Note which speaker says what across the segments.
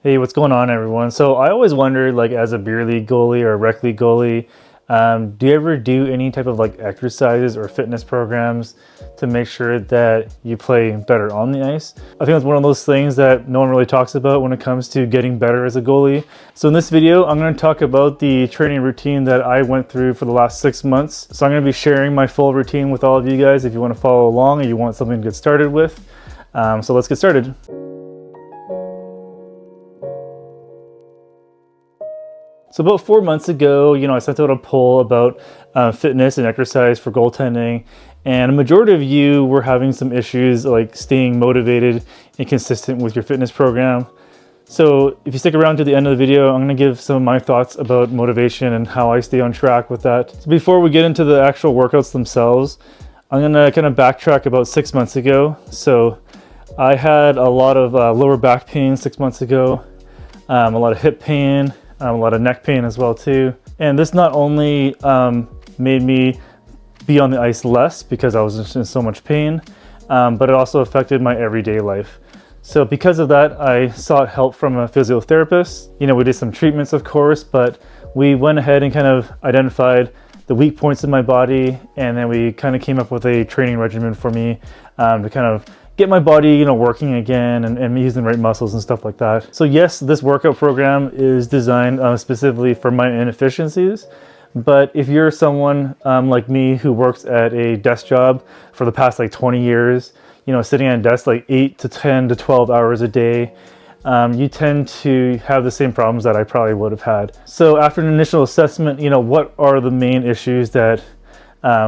Speaker 1: Hey, what's going on, everyone? So I always wondered, like, as a beer league goalie or a rec league goalie, do you ever do any type of like exercises or fitness programs to make sure that you play better on the ice? I think it's one of those things that no one really talks about when it comes to getting better as a goalie. So in this video, I'm going to talk about the training routine that I went through for the last 6 months. So I'm going to be sharing my full routine with all of you guys if you want to follow along or you want something to get started with. So let's get started. So about 4 months ago, I sent out a poll about fitness and exercise for goaltending, and a majority of you were having some issues like staying motivated and consistent with your fitness program. So if you stick around to the end of the video, I'm going to give some of my thoughts about motivation and how I stay on track with that. So before we get into the actual workouts themselves, I'm going to kind of backtrack about 6 months ago. So I had a lot of lower back pain 6 months ago, a lot of hip pain, a lot of neck pain as well too. And this not only made me be on the ice less because I was just in so much pain, but it also affected my everyday life. So because of that, I sought help from a physiotherapist. We did some treatments, of course, but we went ahead and kind of identified the weak points in my body, and then we kind of came up with a training regimen for me to kind of get my body, working again and using the right muscles and stuff like that. So yes, this workout program is designed specifically for my inefficiencies. But if you're someone like me who works at a desk job for the past like 20 years, sitting at a desk like 8 to 10 to 12 hours a day, you tend to have the same problems that I probably would have had. So after an initial assessment, what are the main issues that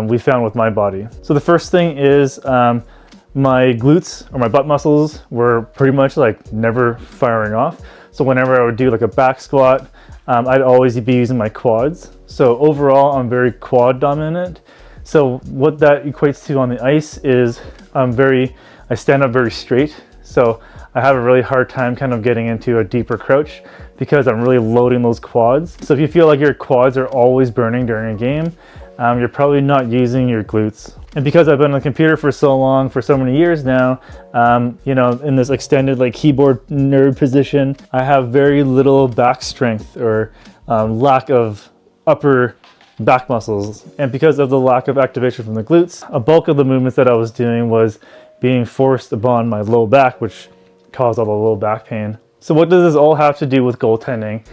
Speaker 1: we found with my body? So the first thing is my glutes or my butt muscles were pretty much like never firing off. So whenever I would do like a back squat, I'd always be using my quads. So overall, I'm very quad dominant. So what that equates to on the ice is I stand up very straight. So I have a really hard time kind of getting into a deeper crouch because I'm really loading those quads. So if you feel like your quads are always burning during a game, you're probably not using your glutes. And because I've been on the computer for so long, for so many years now, in this extended like keyboard nerd position, I have very little back strength or lack of upper back muscles. And because of the lack of activation from the glutes, a bulk of the movements that I was doing was being forced upon my low back, which caused all the low back pain. So what does this all have to do with goaltending?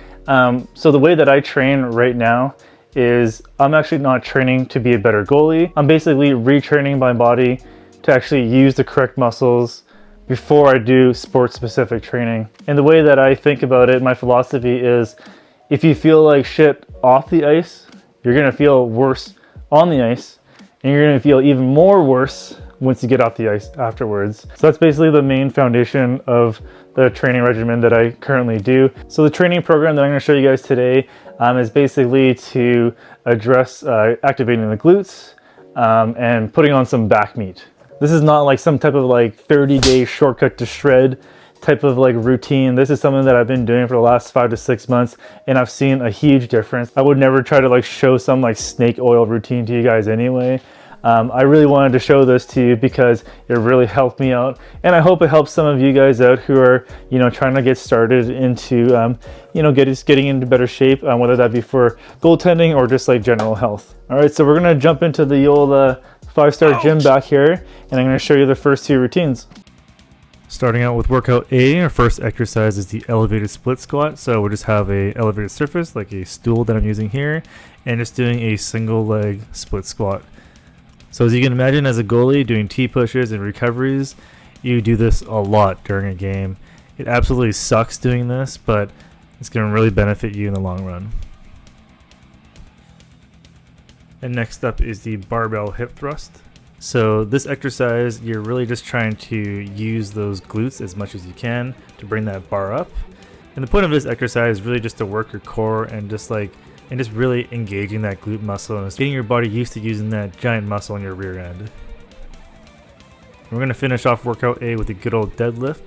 Speaker 1: So the way that I train right now is I'm actually not training to be a better goalie. I'm basically retraining my body to actually use the correct muscles before I do sport specific training. And the way that I think about it, my philosophy is if you feel like shit off the ice, you're gonna feel worse on the ice, and you're gonna feel even more worse once you get off the ice afterwards. So that's basically the main foundation of the training regimen that I currently do. So the training program that I'm going to show you guys today is basically to address activating the glutes and putting on some back meat. This is not like some type of like 30-day shortcut to shred type of like routine. This is something that I've been doing for the last 5 to 6 months, and I've seen a huge difference. I would never try to like show some like snake oil routine to you guys anyway. I really wanted to show this to you because it really helped me out, and I hope it helps some of you guys out who are, trying to get started into, getting into better shape, whether that be for goaltending or just like general health. All right, so we're gonna jump into the old 5-star gym back here, and I'm gonna show you the first 2 routines. Starting out with workout A, our first exercise is the elevated split squat. So we'll just have a elevated surface like a stool that I'm using here, and just doing a single leg split squat. So as you can imagine, as a goalie doing T-pushes and recoveries, you do this a lot during a game. It absolutely sucks doing this, but it's going to really benefit you in the long run. And next up is the barbell hip thrust. So this exercise, you're really just trying to use those glutes as much as you can to bring that bar up. And the point of this exercise is really just to work your core and just really engaging that glute muscle and getting your body used to using that giant muscle on your rear end. We're going to finish off workout A with a good old deadlift.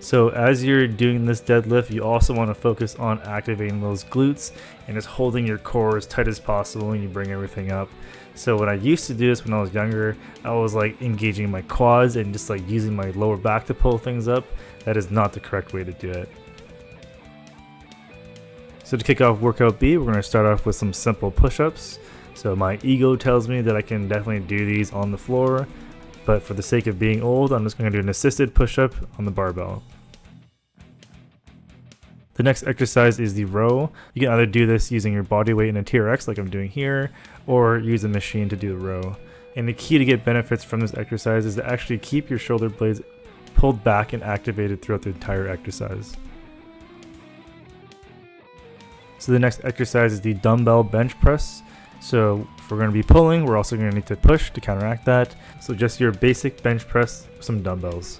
Speaker 1: So as you're doing this deadlift, you also want to focus on activating those glutes and just holding your core as tight as possible when you bring everything up. So when I used to do this when I was younger, I was like engaging my quads and just like using my lower back to pull things up. That is not the correct way to do it. So to kick off workout B, we're going to start off with some simple push-ups. So my ego tells me that I can definitely do these on the floor, but for the sake of being old, I'm just going to do an assisted push-up on the barbell. The next exercise is the row. You can either do this using your body weight in a TRX like I'm doing here, or use a machine to do the row. And the key to get benefits from this exercise is to actually keep your shoulder blades pulled back and activated throughout the entire exercise. So the next exercise is the dumbbell bench press. So if we're going to be pulling, we're also going to need to push to counteract that. So just your basic bench press with some dumbbells.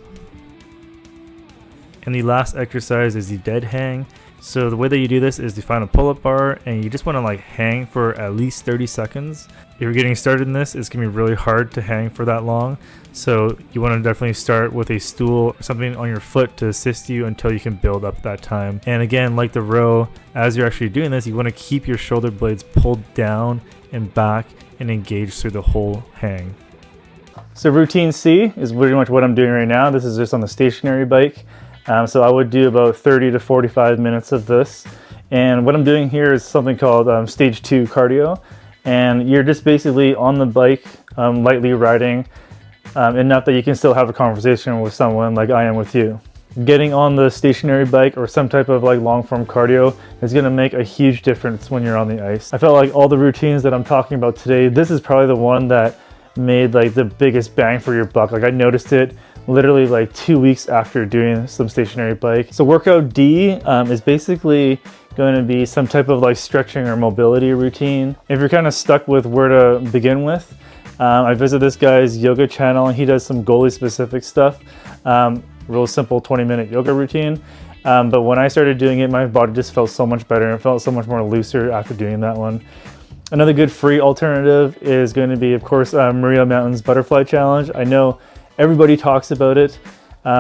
Speaker 1: And the last exercise is the dead hang. So the way that you do this is you find a pull-up bar and you just want to like hang for at least 30 seconds. If you're getting started in this, it's going to be really hard to hang for that long. So you want to definitely start with a stool or something on your foot to assist you until you can build up that time. And again, like the row, as you're actually doing this, you want to keep your shoulder blades pulled down and back and engaged through the whole hang. So routine C is pretty much what I'm doing right now. This is just on the stationary bike. So I would do about 30 to 45 minutes of this. And what I'm doing here is something called stage 2 cardio. And you're just basically on the bike, lightly riding, enough that you can still have a conversation with someone like I am with you. Getting on the stationary bike or some type of like long form cardio is going to make a huge difference when you're on the ice. I felt like all the routines that I'm talking about today, this is probably the one that made like the biggest bang for your buck. Like I noticed it literally like 2 weeks after doing some stationary bike. So workout D is basically going to be some type of like stretching or mobility routine. If you're kind of stuck with where to begin with, I visit this guy's yoga channel and he does some goalie specific stuff. Real simple 20-minute yoga routine. But when I started doing it, my body just felt so much better and felt so much more looser after doing that one. Another good free alternative is going to be, of course, Maria Mountain's Butterfly Challenge. I know everybody talks about it.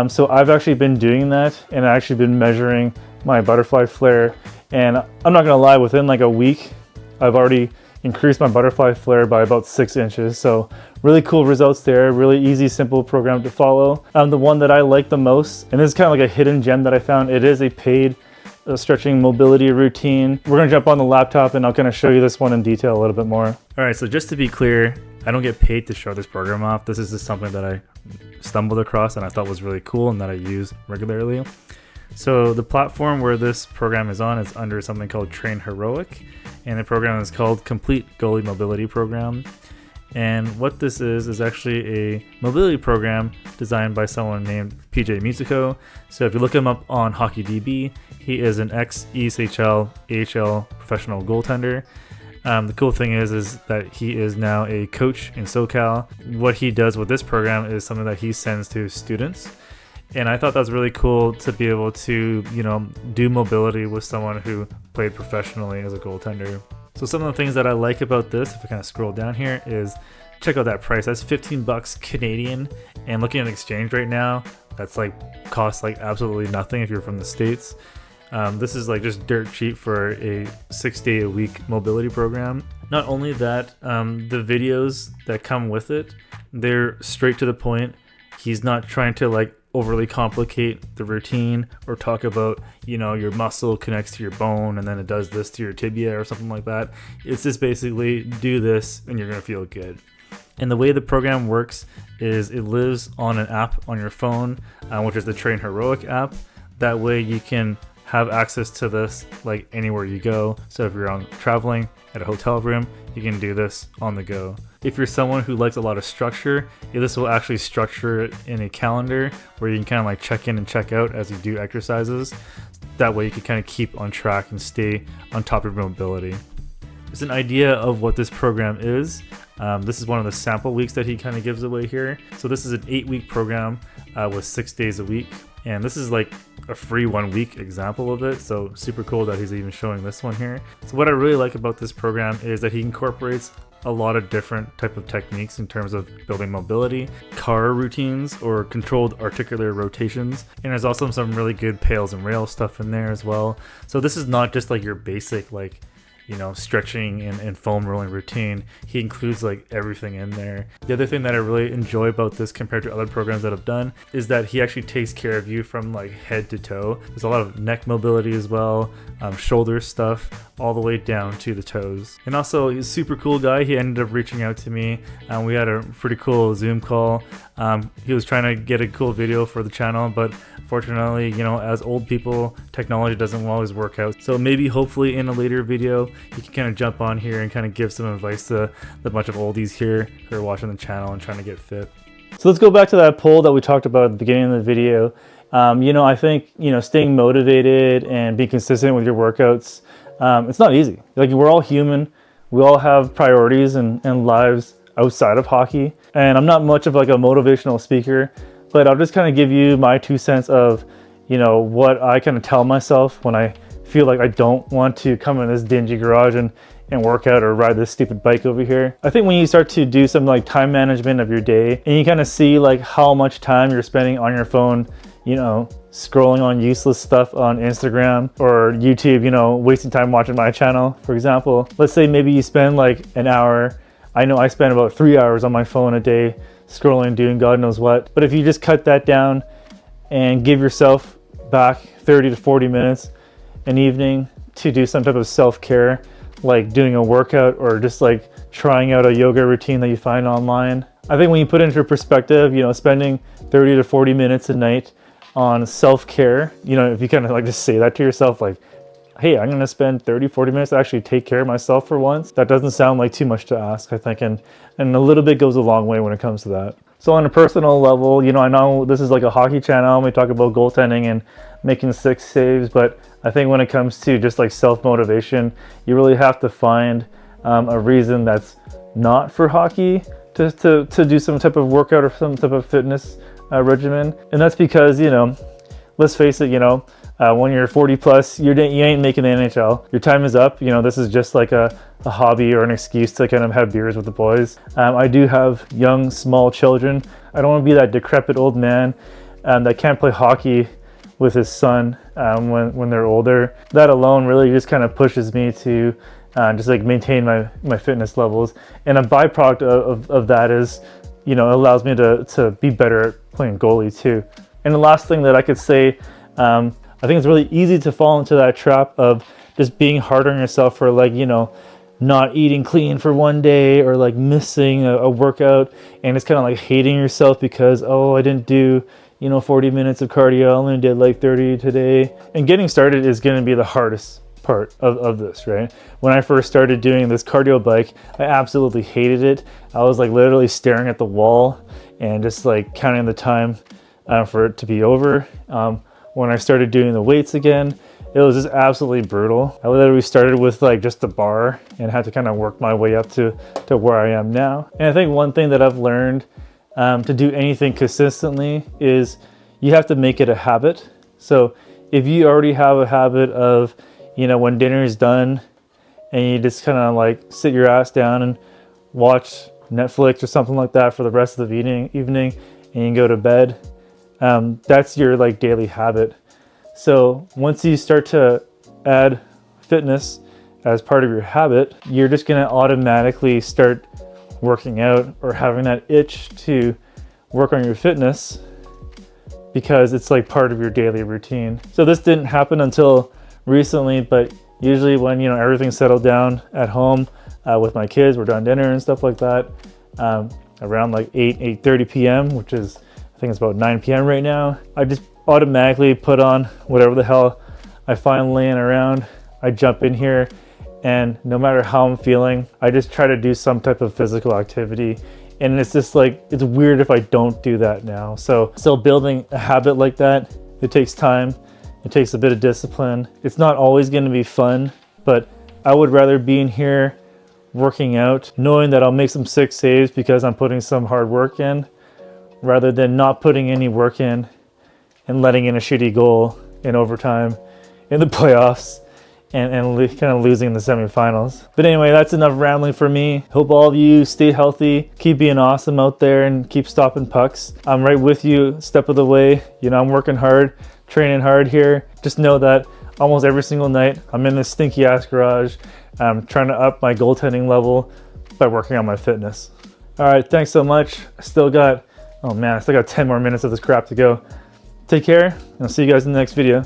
Speaker 1: So I've actually been doing that and I've actually been measuring my butterfly flare. And I'm not gonna lie, within like a week, I've already increased my butterfly flare by about 6 inches. So really cool results there, really easy, simple program to follow. The one that I like the most, and this is kind of like a hidden gem that I found, it is a paid stretching mobility routine. We're gonna jump on the laptop and I'll kind of show you this one in detail a little bit more. All right, so just to be clear, I don't get paid to show this program off. This is just something that I stumbled across and I thought was really cool and that I use regularly. So the platform where this program is on is under something called Train Heroic, and the program is called Complete Goalie Mobility Program. And what this is actually a mobility program designed by someone named PJ Musico. So if you look him up on HockeyDB, he is an ex-ESHL, AHL professional goaltender. The cool thing is that he is now a coach in SoCal. What he does with this program is something that he sends to students. And I thought that was really cool to be able to, do mobility with someone who played professionally as a goaltender. So some of the things that I like about this, if I kind of scroll down here, is check out that price. That's 15 bucks Canadian. And looking at exchange right now, that's like costs like absolutely nothing if you're from the States. This is like just dirt cheap for a 6-day-a-week mobility program. Not only that, the videos that come with it, they're straight to the point. He's not trying to like overly complicate the routine or talk about, your muscle connects to your bone and then it does this to your tibia or something like that. It's just basically do this and you're going to feel good. And the way the program works is it lives on an app on your phone, which is the Train Heroic app. That way you can have access to this like anywhere you go. So if you're traveling at a hotel room, you can do this on the go. If you're someone who likes a lot of structure, this will actually structure it in a calendar where you can kind of like check in and check out as you do exercises. That way you can kind of keep on track and stay on top of your mobility. It's an idea of what this program is. This is one of the sample weeks that he kind of gives away here. So this is an 8-week program with 6 days a week. And this is like a free 1-week example of it. So super cool that he's even showing this one here. So what I really like about this program is that he incorporates a lot of different type of techniques in terms of building mobility, car routines, or controlled articular rotations. And there's also some really good pails and rails stuff in there as well. So this is not just like your basic like you know, stretching and foam rolling routine. He includes like everything in there. The other thing that I really enjoy about this compared to other programs that I've done is that he actually takes care of you from like head to toe. There's a lot of neck mobility as well, shoulder stuff, all the way down to the toes. And also, he's a super cool guy. He ended up reaching out to me, and we had a pretty cool Zoom call. He was trying to get a cool video for the channel, but fortunately, you know, as old people, technology doesn't always work out. So maybe hopefully in a later video, you can kind of jump on here and kind of give some advice to the bunch of oldies here who are watching the channel and trying to get fit. So let's go back to that poll that we talked about at the beginning of the video. You know, I think, you know, staying motivated and being consistent with your workouts, it's not easy. Like, we're all human. We all have priorities and lives outside of hockey. And I'm not much of like a motivational speaker, but I'll just kind of give you my 2 cents of, you know, what I kind of tell myself when I feel like I don't want to come in this dingy garage and work out or ride this stupid bike over here. I think when you start to do some like time management of your day and you kind of see like how much time you're spending on your phone, you know, scrolling on useless stuff on Instagram or YouTube, you know, wasting time watching my channel, for example. Let's say maybe you spend like an hour. I know I spend about 3 hours on my phone a day scrolling, doing God knows what. But if you just cut that down and give yourself back 30 to 40 minutes an evening to do some type of self-care, like doing a workout or just like trying out a yoga routine that you find online. I think when you put it into perspective, you know, spending 30 to 40 minutes a night on self-care, you know, if you kind of like just say that to yourself, like, hey, I'm gonna spend 30, 40 minutes to actually take care of myself for once. That doesn't sound like too much to ask, I think, and a little bit goes a long way when it comes to that. So on a personal level, you know, I know this is like a hockey channel and we talk about goaltending and making 6 saves, but I think when it comes to just like self-motivation, you really have to find a reason that's not for hockey to do some type of workout or some type of fitness regimen. And that's because, you know, let's face it, you know, when you're 40 plus, you ain't making the NHL. Your time is up. You know, this is just like a hobby or an excuse to kind of have beers with the boys. I do have young, small children. I don't want to be that decrepit old man that can't play hockey with his son when they're older. That alone really just kind of pushes me to just like maintain my fitness levels. And a byproduct of that is, you know, it allows me to be better at playing goalie too. And the last thing that I could say, I think it's really easy to fall into that trap of just being hard on yourself for like, you know, not eating clean for one day or like missing a workout and it's kind of like hating yourself because, oh, I didn't do, you know, 40 minutes of cardio, I only did like 30 today. And getting started is going to be the hardest part of this, right? When I first started doing this cardio bike, I absolutely hated it. I was like literally staring at the wall and just like counting the time for it to be over. When I started doing the weights again, it was just absolutely brutal. I literally started with like just the bar and had to kind of work my way up to where I am now. And I think one thing that I've learned to do anything consistently is you have to make it a habit. So if you already have a habit of, you know, when dinner is done and you just kind of like sit your ass down and watch Netflix or something like that for the rest of the evening and you go to bed, that's your like daily habit. So once you start to add fitness as part of your habit, you're just going to automatically start working out or having that itch to work on your fitness because it's like part of your daily routine. So this didn't happen until recently, but usually when, you know, everything's settled down at home with my kids, we're done dinner and stuff like that, around like 8:30 p.m., which is, I think it's about 9 p.m. right now, I just automatically put on whatever the hell I find laying around. I jump in here and no matter how I'm feeling, I just try to do some type of physical activity. And it's just like, it's weird if I don't do that now. So still building a habit like that, it takes time. It takes a bit of discipline. It's not always going to be fun, but I would rather be in here working out, knowing that I'll make some 6 saves because I'm putting some hard work in, rather than not putting any work in and letting in a shitty goal in overtime in the playoffs and kind of losing in the semifinals. But anyway, that's enough rambling for me. Hope all of you stay healthy, keep being awesome out there and keep stopping pucks. I'm right with you, step of the way. You know, I'm working hard, training hard here. Just know that almost every single night I'm in this stinky ass garage I'm trying to up my goaltending level by working on my fitness. All right, thanks so much. I still got 10 more minutes of this crap to go. Take care, and I'll see you guys in the next video.